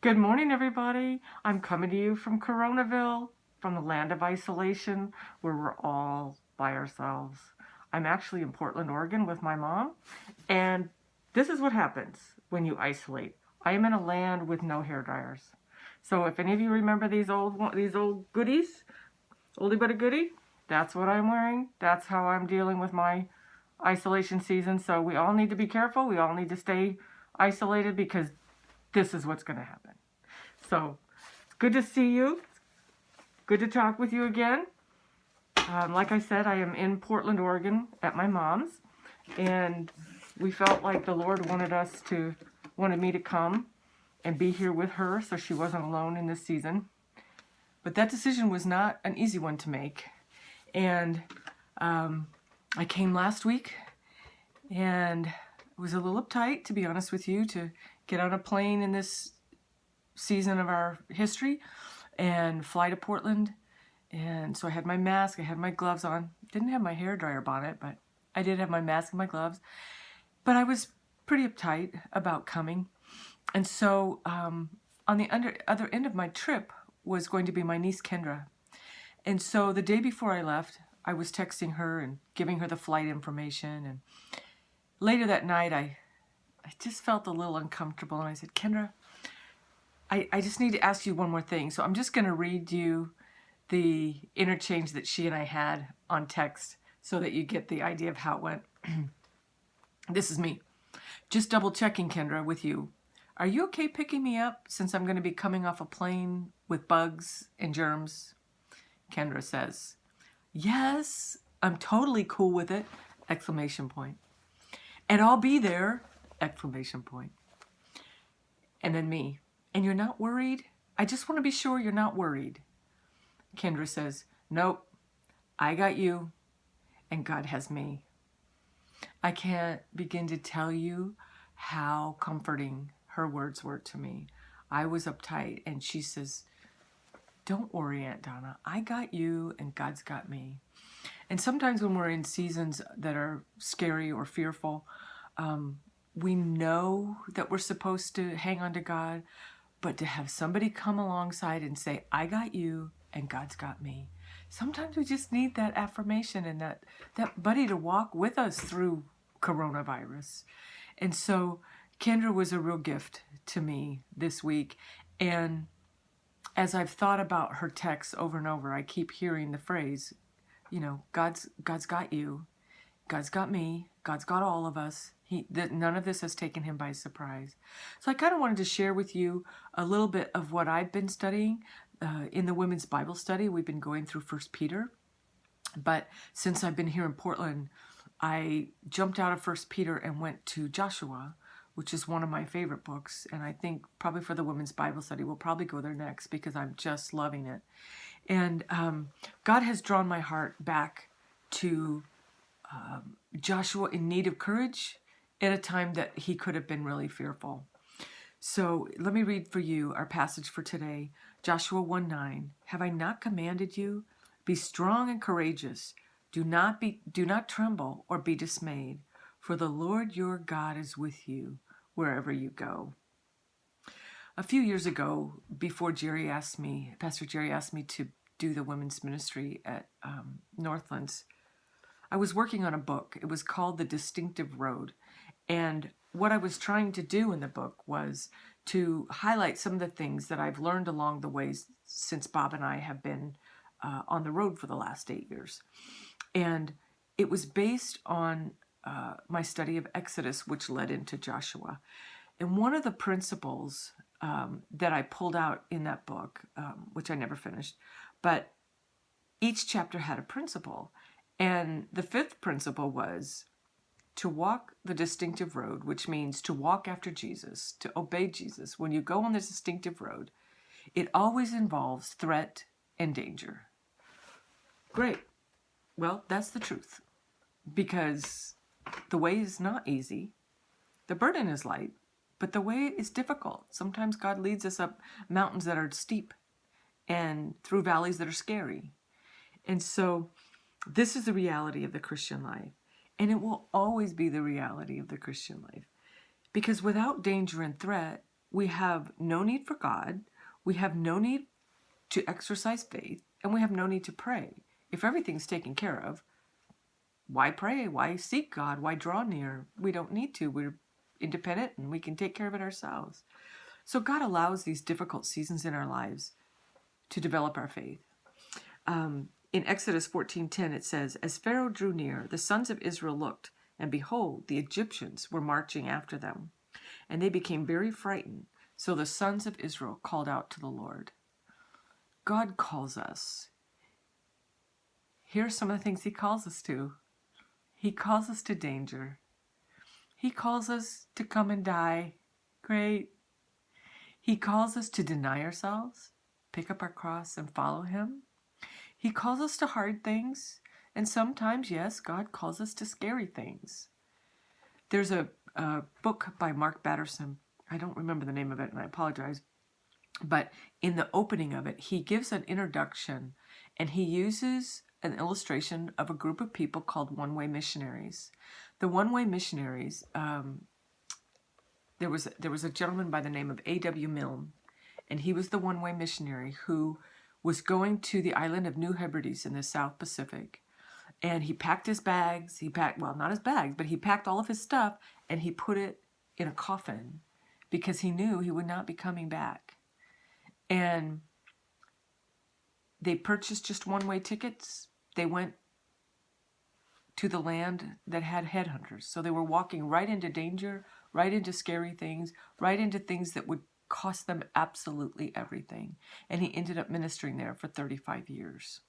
Good morning, everybody. I'm coming to you from Coronaville, from the land of isolation, where we're all by ourselves. I'm actually in Portland, Oregon with my mom, and this is what happens when you isolate. I am in a land with no hair dryers. So if any of you remember these old goodies, oldie but a goodie, that's what I'm wearing. That's how I'm dealing with my isolation season. So we all need to be careful. We all need to stay isolated because this is what's going to happen. So it's good to see you. Good to talk with you again. Like I said, I am in Portland, Oregon at my mom's, and we felt like the Lord wanted me to come and be here with her so she wasn't alone in this season. But that decision was not an easy one to make. And I came last week and was a little uptight, to be honest with you, to get on a plane in this season of our history and fly to Portland. And so I had my mask, I had my gloves on. Didn't have my hair dryer bonnet, but I did have my mask and my gloves. But I was pretty uptight about coming. And so on the other end of my trip was going to be my niece Kendra. And so the day before I left, I was texting her and giving her the flight information. And later that night, I just felt a little uncomfortable. And I said, Kendra, I just need to ask you one more thing. So I'm just going to read you the interchange that she and I had on text so that you get the idea of how it went. This is me. Just double checking, Kendra, with you. Are you okay picking me up since I'm going to be coming off a plane with bugs and germs? Kendra says, yes, I'm totally cool with it! Exclamation point. And I'll be there! Exclamation point. And then me. And you're not worried? I just want to be sure you're not worried. Kendra says, nope, I got you, and God has me. I can't begin to tell you how comforting her words were to me. I was uptight, and she says, don't worry, Aunt Donna, I got you, and God's got me. And sometimes when we're in seasons that are scary or fearful, we know that we're supposed to hang on to God, but to have somebody come alongside and say, I got you and God's got me. Sometimes we just need that affirmation and that buddy to walk with us through coronavirus. And so Kendra was a real gift to me this week. And as I've thought about her texts over and over, I keep hearing the phrase, God's got you, God's got me, God's got all of us. None of this has taken him by surprise. So I kind of wanted to share with you a little bit of what I've been studying in the women's Bible study. We've been going through 1 Peter. But since I've been here in Portland, I jumped out of 1 Peter and went to Joshua, which is one of my favorite books. And I think probably for the women's Bible study, we'll probably go there next because I'm just loving it. And God has drawn my heart back to Joshua in need of courage at a time that he could have been really fearful. So let me read for you our passage for today, Joshua 1:9. Have I not commanded you? Be strong and courageous. Do not tremble or be dismayed, for the Lord your God is with you wherever you go. A few years ago, before Pastor Jerry asked me to do the women's ministry at Northlands, I was working on a book. It was called The Distinctive Road. And what I was trying to do in the book was to highlight some of the things that I've learned along the way since Bob and I have been on the road for the last 8 years. And it was based on my study of Exodus, which led into Joshua. And one of the principles that I pulled out in that book, which I never finished, but each chapter had a principle. And the fifth principle was to walk the distinctive road, which means to walk after Jesus, to obey Jesus. When you go on this distinctive road, it always involves threat and danger. Great. Well, that's the truth. Because the way is not easy. The burden is light, but the way is difficult. Sometimes God leads us up mountains that are steep and through valleys that are scary. And so this is the reality of the Christian life. And it will always be the reality of the Christian life. Because without danger and threat, we have no need for God, we have no need to exercise faith, and we have no need to pray. If everything's taken care of, why pray? Why seek God? Why draw near? We don't need to. We're independent and we can take care of it ourselves. So God allows these difficult seasons in our lives to develop our faith. In Exodus 14:10 it says, "As Pharaoh drew near, the sons of Israel looked, and behold, the Egyptians were marching after them. And they became very frightened. So the sons of Israel called out to the Lord." God calls us. Here's some of the things he calls us to. He calls us to danger. He calls us to come and die. Great. He calls us to deny ourselves, pick up our cross, and follow him. He calls us to hard things. And sometimes, yes, God calls us to scary things. There's a book by Mark Batterson. I don't remember the name of it, and I apologize. But in the opening of it, he gives an introduction, and he uses an illustration of a group of people called one-way missionaries. The one-way missionaries, there was a gentleman by the name of A.W. Milne, and he was the one-way missionary who was going to the island of New Hebrides in the South Pacific. And he packed his bags, well, not his bags, but he packed all of his stuff, and he put it in a coffin because he knew he would not be coming back. And they purchased just one-way tickets. They went to the land that had headhunters. So they were walking right into danger, right into scary things, right into things that would cost them absolutely everything. And he ended up ministering there for 35 years.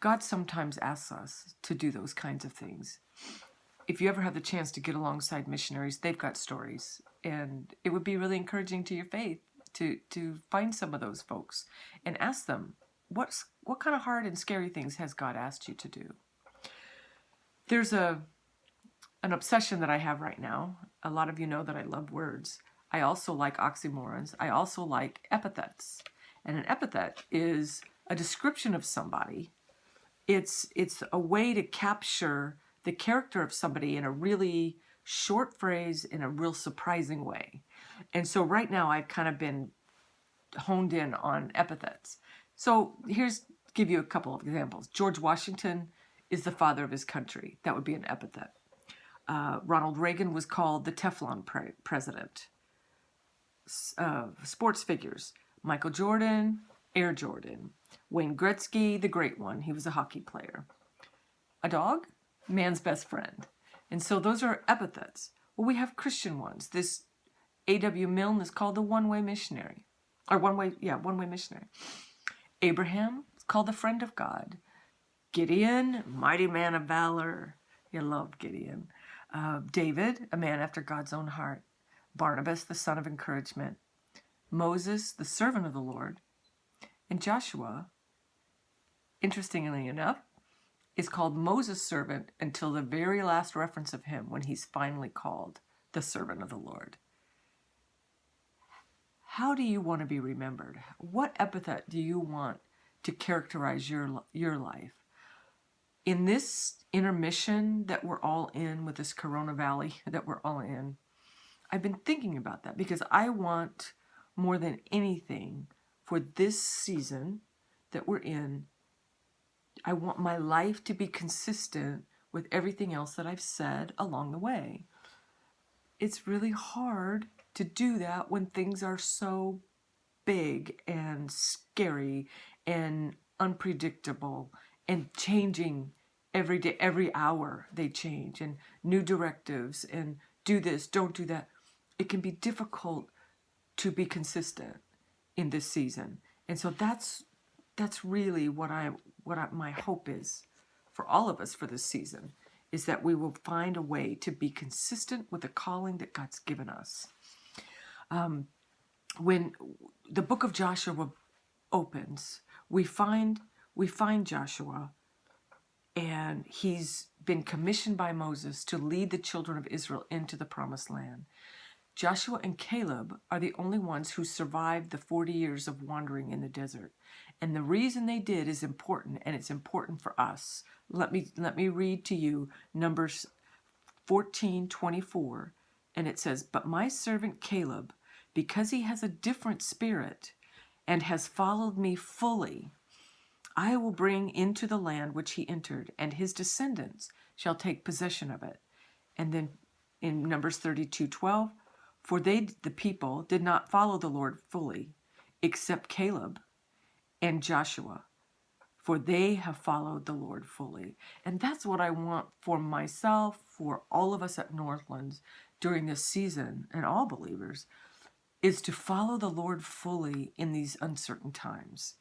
God sometimes asks us to do those kinds of things. If you ever have the chance to get alongside missionaries, they've got stories. And it would be really encouraging to your faith to find some of those folks and ask them, what kind of hard and scary things has God asked you to do? There's an obsession that I have right now. A lot of you know that I love words. I also like oxymorons. I also like epithets. And an epithet is a description of somebody. It's a way to capture the character of somebody in a really short phrase in a real surprising way. And so right now I've kind of been honed in on epithets. So give you a couple of examples. George Washington is the father of his country. That would be an epithet. Ronald Reagan was called the Teflon president. Sports figures. Michael Jordan, Air Jordan. Wayne Gretzky, the great one. He was a hockey player. A dog? Man's best friend. And so those are epithets. Well, we have Christian ones. This A.W. Milne is called the one-way missionary. One-way missionary. Abraham is called the friend of God. Gideon, mighty man of valor. You love Gideon. David, a man after God's own heart. Barnabas, the son of encouragement. Moses, the servant of the Lord. And Joshua, interestingly enough, is called Moses' servant until the very last reference of him when he's finally called the servant of the Lord. How do you want to be remembered? What epithet do you want to characterize your life? In this intermission that we're all in with this Corona Valley that we're all in, I've been thinking about that because I want more than anything for this season that we're in, I want my life to be consistent with everything else that I've said along the way. It's really hard to do that when things are so big and scary and unpredictable and changing every day, every hour they change, and new directives and do this, don't do that. It can be difficult to be consistent in this season. And so that's really what my hope is for all of us for this season, is that we will find a way to be consistent with the calling that God's given us. When the book of Joshua opens, we find Joshua, and he's been commissioned by Moses to lead the children of Israel into the promised land. Joshua and Caleb are the only ones who survived the 40 years of wandering in the desert. And the reason they did is important, and it's important for us. Let me read to you Numbers 14:24 And it says, "But my servant Caleb, because he has a different spirit and has followed me fully, I will bring into the land which he entered, and his descendants shall take possession of it." And then in Numbers 32:12, "For they, the people, did not follow the Lord fully, except Caleb and Joshua, for they have followed the Lord fully." And that's what I want for myself, for all of us at Northlands during this season, and all believers, is to follow the Lord fully in these uncertain times.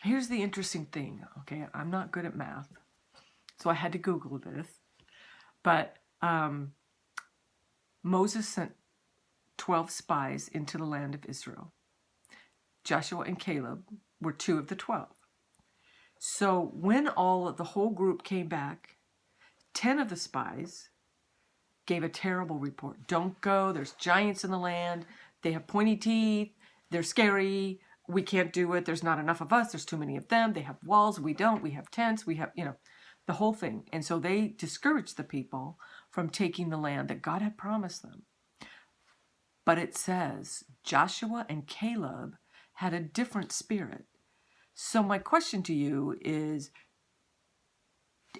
Here's the interesting thing, okay? I'm not good at math, so I had to Google this. But Moses sent 12 spies into the land of Israel. Joshua and Caleb were 2 of the 12. So when the whole group came back, 10 of the spies gave a terrible report. "Don't go, there's giants in the land, they have pointy teeth, they're scary, we can't do it, there's not enough of us, there's too many of them, they have walls, we don't, we have tents, we have, the whole thing." And so they discouraged the people from taking the land that God had promised them. But it says Joshua and Caleb had a different spirit. So my question to you is,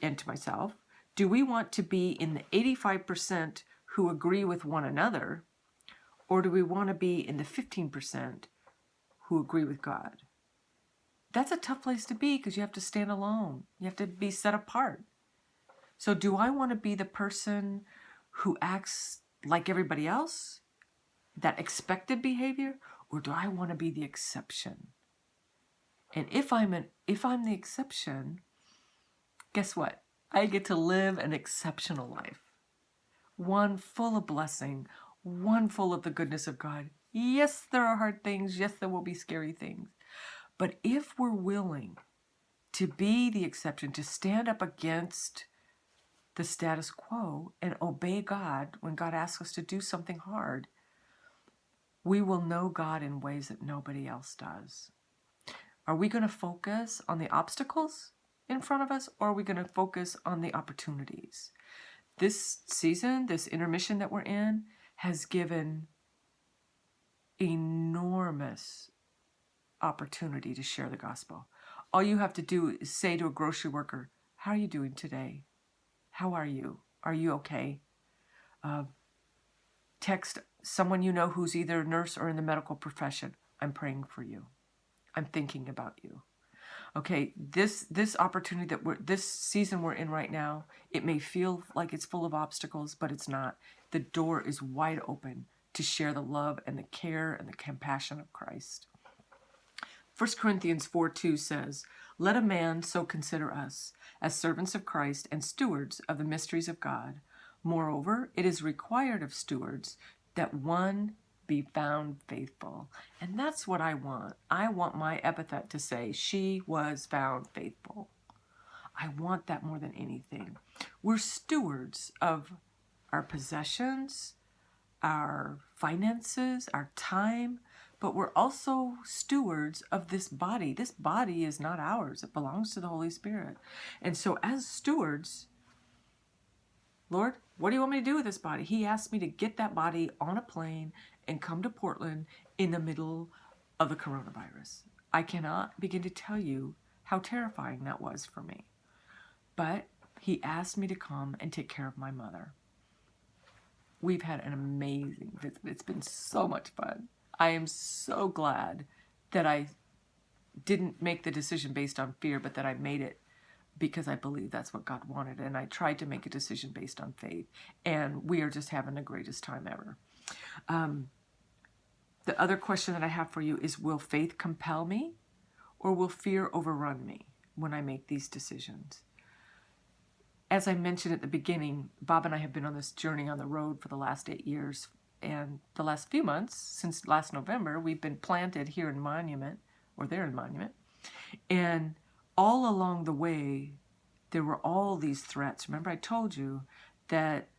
and to myself, do we want to be in the 85% who agree with one another, or do we want to be in the 15% who agree with God? That's a tough place to be because you have to stand alone. You have to be set apart. So do I want to be the person who acts like everybody else, that expected behavior, or do I want to be the exception? And if I'm the exception, guess what? I get to live an exceptional life. One full of blessing, one full of the goodness of God. Yes, there are hard things. Yes, there will be scary things. But if we're willing to be the exception, to stand up against the status quo and obey God when God asks us to do something hard, we will know God in ways that nobody else does. Are we going to focus on the obstacles in front of us, or are we going to focus on the opportunities? This season, this intermission that we're in, has given enormous opportunity to share the gospel. All you have to do is say to a grocery worker, "How are you doing today? How are you? Are you okay?" Text someone you know who's either a nurse or in the medical profession, "I'm praying for you. I'm thinking about you." Okay, this opportunity this season we're in right now, it may feel like it's full of obstacles, but it's not. The door is wide open to share the love and the care and the compassion of Christ. 1 Corinthians 4:2 says, "Let a man so consider us, as servants of Christ and stewards of the mysteries of God. Moreover, it is required of stewards that one be found faithful." And that's what I want. I want my epithet to say, "She was found faithful." I want that more than anything. We're stewards of our possessions, our finances, our time, but we're also stewards of this body. This body is not ours. It belongs to the Holy Spirit. And so as stewards, "Lord, what do you want me to do with this body?" He asked me to get that body on a plane and come to Portland in the middle of the coronavirus. I cannot begin to tell you how terrifying that was for me. But he asked me to come and take care of my mother. We've had an amazing visit. It's been so much fun. I am so glad that I didn't make the decision based on fear, but that I made it because I believe that's what God wanted. And I tried to make a decision based on faith. And we are just having the greatest time ever. The other question that I have for you is, will faith compel me, or will fear overrun me when I make these decisions? As I mentioned at the beginning, Bob and I have been on this journey on the road for the last 8 years. And the last few months, since last November, we've been planted here in Monument, or there in Monument. And all along the way, there were all these threats. Remember, I told you that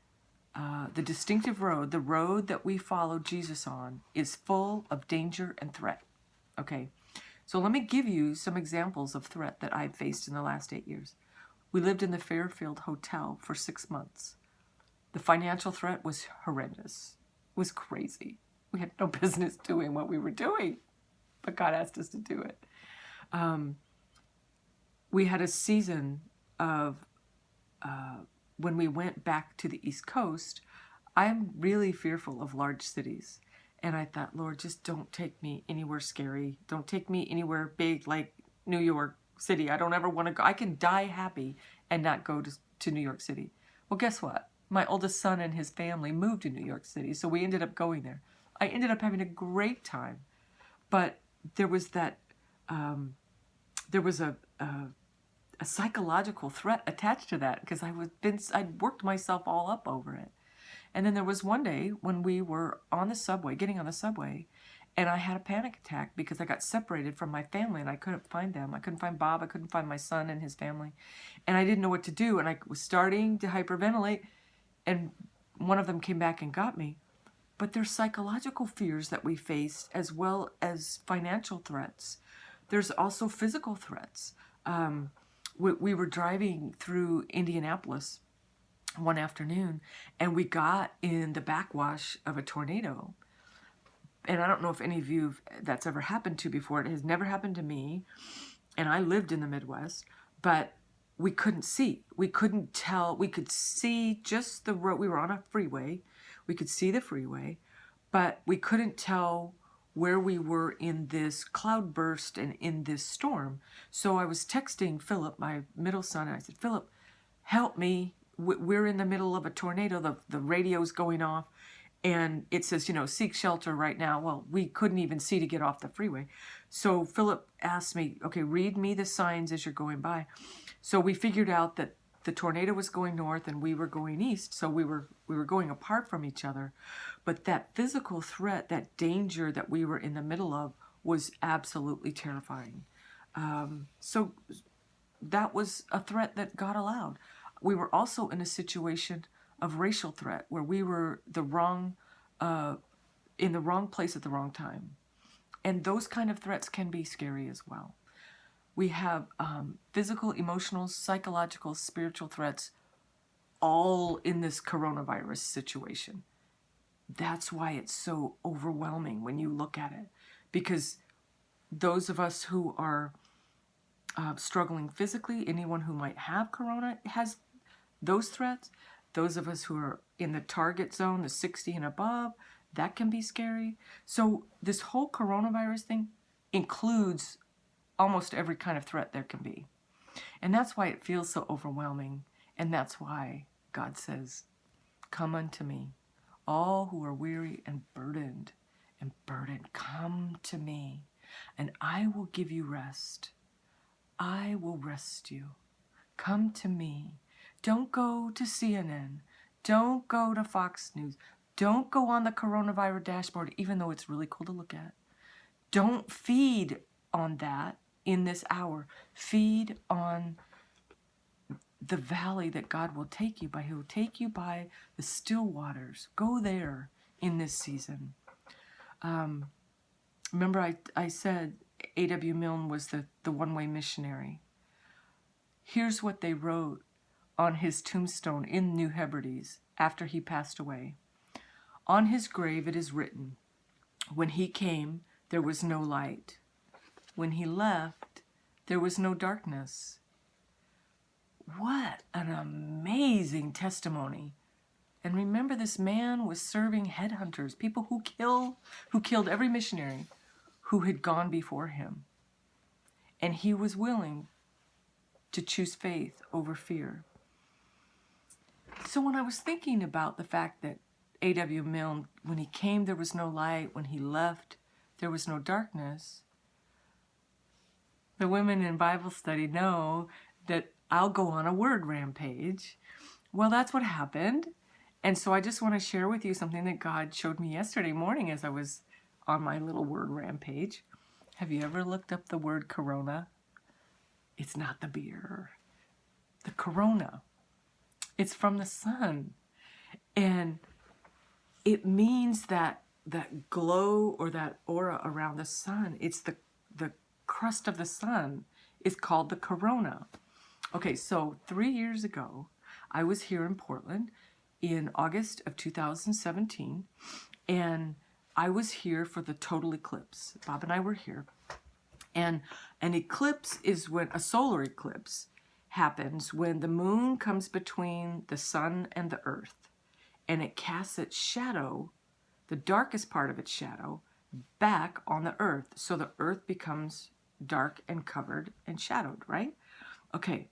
the distinctive road, the road that we follow Jesus on, is full of danger and threat. Okay, so let me give you some examples of threat that I've faced in the last 8 years. We lived in the Fairfield Hotel for 6 months. The financial threat was horrendous. It was crazy. We had no business doing what we were doing, but God asked us to do it. We had a season of when we went back to the East Coast. I'm really fearful of large cities. And I thought, Lord, just don't take me anywhere scary. Don't take me anywhere big like New York City. I don't ever want to go. I can die happy and not go to New York City. Well, guess what? My oldest son and his family moved to New York City, so we ended up going there. I ended up having a great time. But there was that, there was a psychological threat attached to that because I'd worked myself all up over it. And then there was one day when we were on the subway, getting on the subway, and I had a panic attack because I got separated from my family and I couldn't find them. I couldn't find Bob. I couldn't find my son and his family. And I didn't know what to do. And I was starting to hyperventilate, and one of them came back and got me. But there's psychological fears that we face as well as financial threats. There's also physical threats. We were driving through Indianapolis one afternoon, and we got in the backwash of a tornado. And I don't know if any of you that's ever happened to before. It has never happened to me, and I lived in the Midwest, but we couldn't see. We couldn't tell. We could see just the road. We were on a freeway. We could see the freeway, but we couldn't tell where we were in this cloud burst and in this storm. So I was texting Philip, my middle son, and I said, Philip, help me. We're in the middle of a tornado. The radio's going off, and it says, seek shelter right now. Well, we couldn't even see to get off the freeway. So Philip asked me, okay, read me the signs as you're going by. So we figured out that the tornado was going north and we were going east. So we were going apart from each other. But that physical threat, that danger that we were in the middle of was absolutely terrifying. So that was a threat that God allowed. We were also in a situation of racial threat where we were in the wrong place at the wrong time. And those kind of threats can be scary as well. We have physical, emotional, psychological, spiritual threats all in this coronavirus situation. That's why it's so overwhelming when you look at it. Because those of us who are struggling physically, anyone who might have corona has those threats. Those of us who are in the target zone, the 60 and above, that can be scary. So this whole coronavirus thing includes almost every kind of threat there can be. And that's why it feels so overwhelming. And that's why God says, come unto me, all who are weary and burdened, come to me, and I will give you rest. I will rest you. Come to me. Don't go to CNN. Don't go to Fox News. Don't go on the coronavirus dashboard, even though it's really cool to look at. Don't feed on that in this hour. Feed on the valley that God will take you by. He will take you by the still waters. Go there in this season. Remember I said A.W. Milne was the one-way missionary. Here's what they wrote on his tombstone in New Hebrides after he passed away. On his grave it is written, when he came, there was no light. When he left, there was no darkness. What an amazing testimony. And remember, this man was serving headhunters, people who killed every missionary who had gone before him. And he was willing to choose faith over fear. So when I was thinking about the fact that A.W. Milne, when he came, there was no light. When he left, there was no darkness. The women in Bible study know that I'll go on a word rampage. Well, that's what happened. And so I just want to share with you something that God showed me yesterday morning as I was on my little word rampage. Have you ever looked up the word corona? It's not the beer. The corona. It's from the sun. And it means that glow or that aura around the sun. It's the crust of the sun. It's called the corona. Okay, so 3 years ago, I was here in Portland, in August of 2017, and I was here for the total eclipse. Bob and I were here. And an eclipse is when a solar eclipse happens when the moon comes between the sun and the earth, and it casts its shadow, the darkest part of its shadow, back on the earth. So the earth becomes dark and covered and shadowed, right? Okay.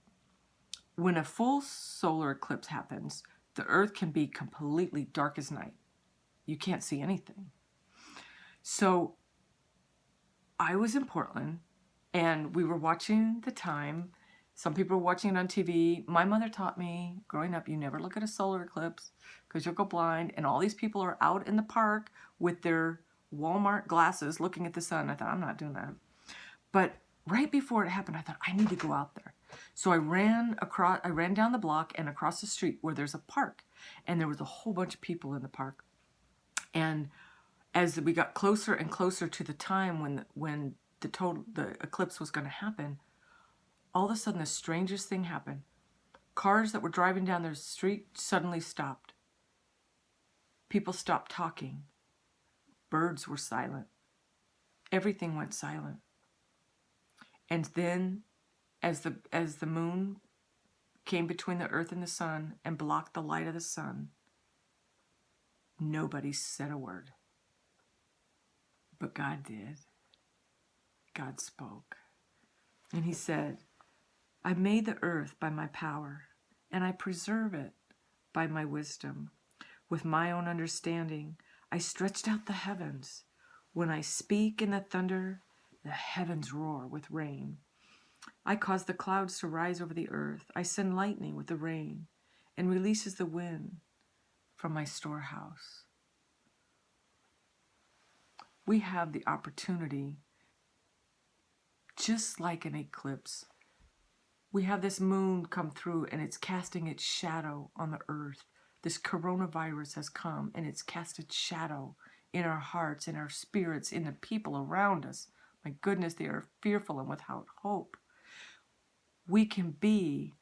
When a full solar eclipse happens, the earth can be completely dark as night. You can't see anything. So I was in Portland and we were watching the time. Some people were watching it on TV. My mother taught me growing up, you never look at a solar eclipse because you'll go blind. And all these people are out in the park with their Walmart glasses looking at the sun. I thought, I'm not doing that. But right before it happened, I thought, I need to go out there. So I ran down the block and across the street where there's a park. And there was a whole bunch of people in the park. And as we got closer and closer to the time when the eclipse was going to happen, all of a sudden the strangest thing happened. Cars that were driving down the street suddenly stopped. People stopped talking. Birds were silent. Everything went silent. And then as the moon came between the earth and the sun and blocked the light of the sun, nobody said a word. But God did. God spoke. And he said, I made the earth by my power, and I preserve it by my wisdom. With my own understanding, I stretched out the heavens. When I speak in the thunder, the heavens roar with rain. I cause the clouds to rise over the earth. I send lightning with the rain, and releases the wind from my storehouse. We have the opportunity, just like an eclipse. We have this moon come through and it's casting its shadow on the earth. This coronavirus has come and it's cast its shadow in our hearts, in our spirits, in the people around us. My goodness, they are fearful and without hope. We can be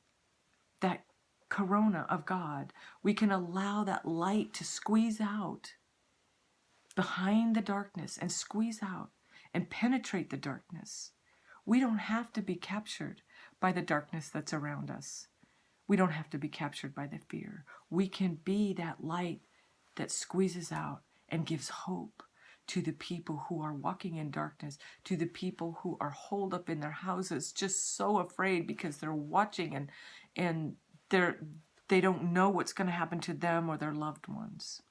that corona of God. We can allow that light to squeeze out behind the darkness and squeeze out and penetrate the darkness. We don't have to be captured by the darkness that's around us. We don't have to be captured by the fear. We can be that light that squeezes out and gives hope to the people who are walking in darkness, to the people who are holed up in their houses, just so afraid because they're watching and they don't know what's going to happen to them or their loved ones.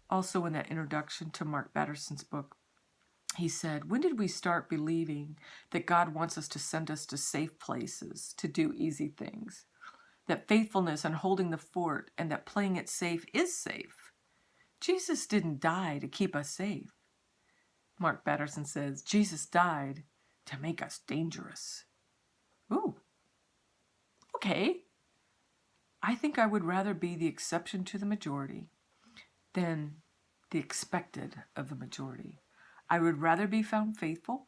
Also, in that introduction to Mark Batterson's book, he said, when did we start believing that God wants us to send us to safe places, to do easy things? That faithfulness and holding the fort and that playing it safe is safe. Jesus didn't die to keep us safe. Mark Batterson says, Jesus died to make us dangerous. Ooh, okay. I think I would rather be the exception to the majority than the expected of the majority. I would rather be found faithful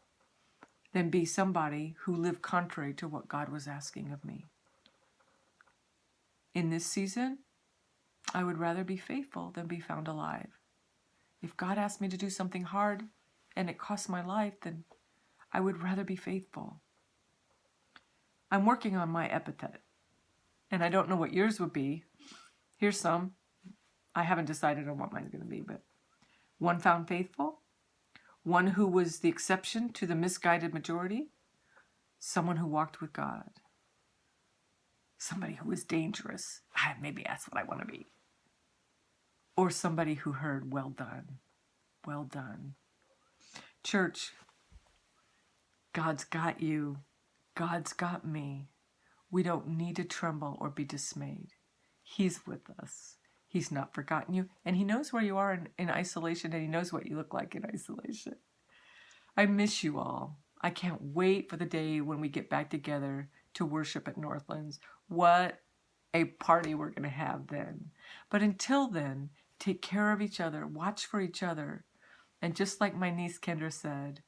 than be somebody who lived contrary to what God was asking of me. In this season, I would rather be faithful than be found alive. If God asked me to do something hard and it costs my life, then I would rather be faithful. I'm working on my epithet, and I don't know what yours would be. Here's some. I haven't decided on what mine's going to be, but one found faithful, one who was the exception to the misguided majority, someone who walked with God, somebody who was dangerous. Maybe that's what I want to be. Or somebody who heard, well done, well done. Church, God's got you. God's got me. We don't need to tremble or be dismayed. He's with us. He's not forgotten you, and he knows where you are in isolation, and he knows what you look like in isolation. I miss you all. I can't wait for the day when we get back together to worship at Northlands. What a party we're going to have then. But until then, take care of each other, watch for each other, and just like my niece Kendra said,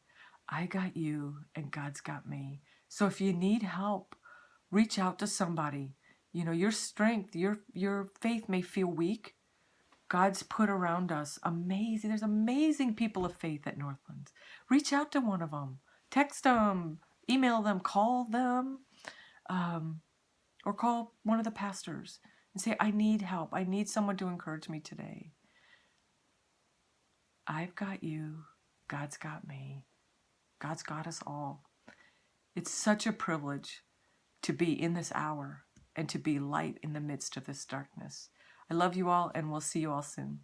I got you and God's got me. So if you need help, reach out to somebody. You know, your strength, your faith may feel weak. God's put around us amazing. There's amazing people of faith at Northlands. Reach out to one of them, text them, email them, call them, or call one of the pastors and say, I need help. I need someone to encourage me today. I've got you. God's got me. God's got us all. It's such a privilege to be in this hour and to be light in the midst of this darkness. I love you all, and we'll see you all soon.